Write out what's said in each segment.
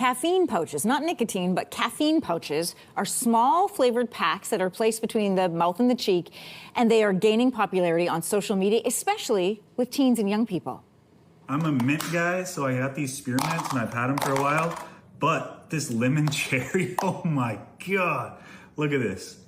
Caffeine pouches, not nicotine, but caffeine pouches, are small flavored packs that are placed between the mouth and the cheek, and they are gaining popularity on social media, especially with teens and young people. I'm a mint guy, so I got these spearmints and I've had them for a while, but this lemon cherry, oh my God, look at this.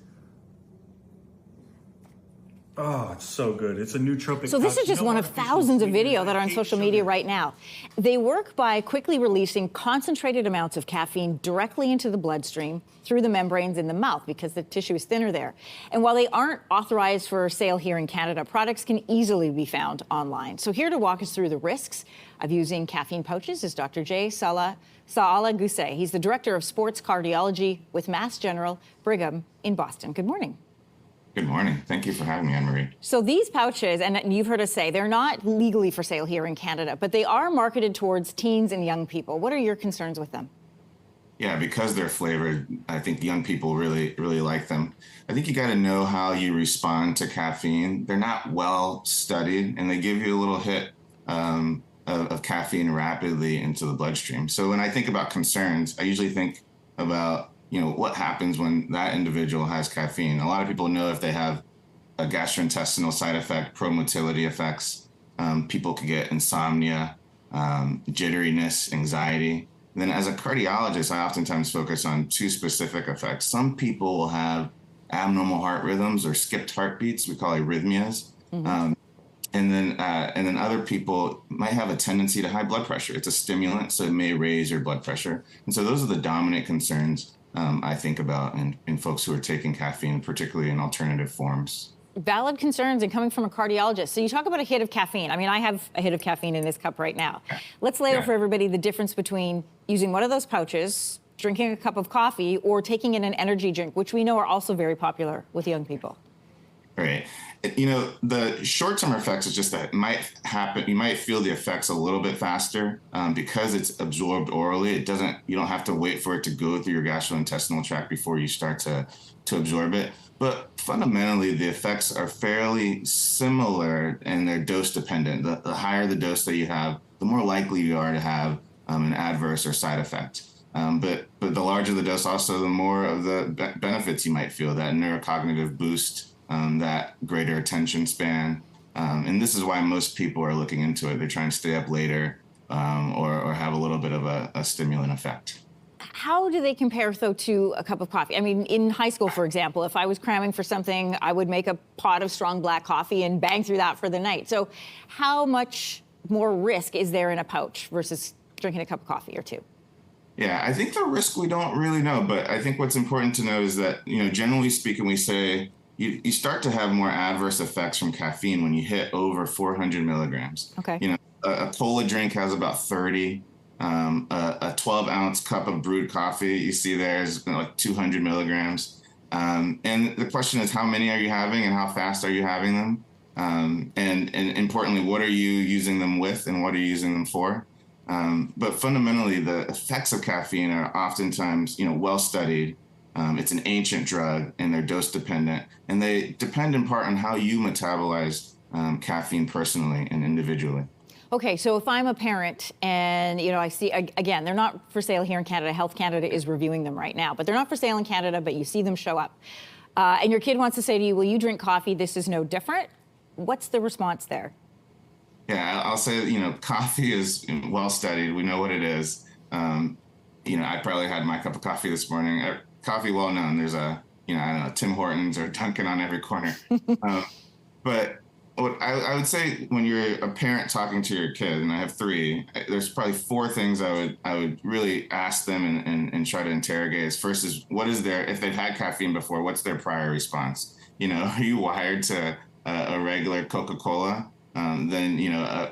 Oh, it's so good. It's a nootropic. So this is just one of thousands of videos that are on social media right now. They work by quickly releasing concentrated amounts of caffeine directly into the bloodstream through the membranes in the mouth because the tissue is thinner there. And while they aren't authorized for sale here in Canada, products can easily be found online. So here to walk us through the risks of using caffeine pouches is Dr. Sawalla Guseh. He's the Director of Sports Cardiology with Mass General Brigham in Boston. Good morning. Good morning. Thank you for having me, Anne-Marie. So these pouches, and you've heard us say, they're not legally for sale here in Canada, but they are marketed towards teens and young people. What are your concerns with them? Yeah, because they're flavored, I think young people really like them. I think you got to know how you respond to caffeine. They're not well studied, and they give you a little hit of caffeine rapidly into the bloodstream. So when I think about concerns, I usually think about what happens when that individual has caffeine. A lot of people know if they have a gastrointestinal side effect, promotility effects. People could get insomnia, jitteriness, anxiety. And then as a cardiologist, I oftentimes focus on two specific effects. Some people will have abnormal heart rhythms or skipped heartbeats, we call arrhythmias. Mm-hmm. And then other people might have a tendency to high blood pressure. It's a stimulant, so it may raise your blood pressure. And so those are the dominant concerns I think about in folks who are taking caffeine, particularly in alternative forms. Valid concerns, and coming from a cardiologist. So you talk about a hit of caffeine. I mean, I have a hit of caffeine in this cup right now. Let's lay out for everybody the difference between using one of those pouches, drinking a cup of coffee, or taking in an energy drink, which we know are also very popular with young people. Right. The short-term effects is just that it might happen. You might feel the effects a little bit faster because it's absorbed orally. You don't have to wait for it to go through your gastrointestinal tract before you start to absorb it. But fundamentally, the effects are fairly similar and they're dose dependent. The higher the dose that you have, the more likely you are to have an adverse or side effect. But the larger the dose, also, the more of the benefits you might feel, that neurocognitive boost, that greater attention span. And this is why most people are looking into it. They're trying to stay up later or have a little bit of a stimulant effect. How do they compare, though, to a cup of coffee? I mean, in high school, for example, if I was cramming for something, I would make a pot of strong black coffee and bang through that for the night. So how much more risk is there in a pouch versus drinking a cup of coffee or two? Yeah, I think the risk we don't really know. But I think what's important to know is that, generally speaking, we say you start to have more adverse effects from caffeine when you hit over 400 milligrams. Okay. A cola drink has about 30. A 12-ounce cup of brewed coffee you see there is like 200 milligrams. And the question is, how many are you having and how fast are you having them? And importantly, what are you using them with and what are you using them for? But fundamentally, the effects of caffeine are oftentimes, well studied. It's an ancient drug and they're dose dependent, and they depend in part on how you metabolize caffeine personally and individually. Okay, so if I'm a parent and, I see, again, they're not for sale here in Canada. Health Canada is reviewing them right now, but they're not for sale in Canada, but you see them show up. And your kid wants to say to you, well, you drink coffee, this is no different. What's the response there? Yeah, I'll say, coffee is well studied. We know what it is. I probably had my cup of coffee this morning. Coffee, well known. There's Tim Hortons or Dunkin' on every corner. But what I would say when you're a parent talking to your kid, and I have three, there's probably four things I would really ask them and try to interrogate. First is, if they've had caffeine before, what's their prior response? Are you wired to a regular Coca-Cola? Then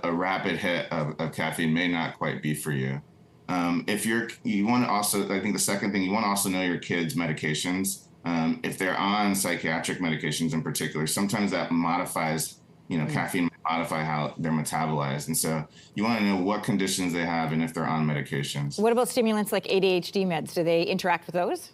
a rapid hit of caffeine may not quite be for you. You want to also, I think the second thing, you want to also know your kids' medications. If they're on psychiatric medications in particular, sometimes that modifies, caffeine might modify how they're metabolized. And so you want to know what conditions they have and if they're on medications. What about stimulants like ADHD meds? Do they interact with those?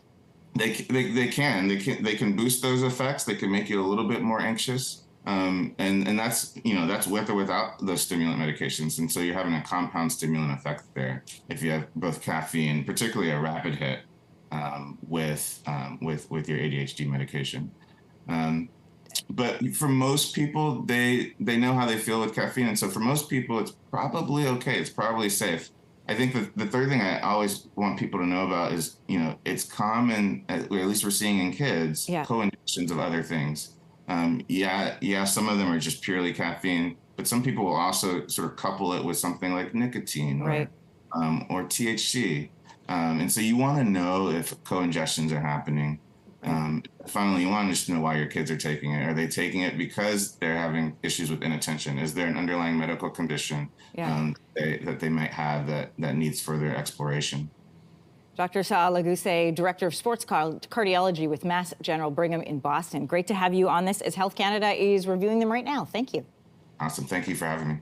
They can boost those effects. They can make you a little bit more anxious. And that's, that's with or without the stimulant medications. And so you're having a compound stimulant effect there. If you have both caffeine, particularly a rapid hit, with your ADHD medication. But for most people, they know how they feel with caffeine. And so for most people, it's probably okay. It's probably safe. I think the third thing I always want people to know about is, it's common, or at least we're seeing in kids, co-injections of other things. Some of them are just purely caffeine, but some people will also sort of couple it with something like nicotine or THC. And so you want to know if co-ingestions are happening. Finally, you want to just know why your kids are taking it. Are they taking it because they're having issues with inattention? Is there an underlying medical condition that they might have that needs further exploration? Dr. Sawalla Guseh, Director of Sports Cardiology with Mass General Brigham in Boston. Great to have you on this as Health Canada is reviewing them right now. Thank you. Awesome. Thank you for having me.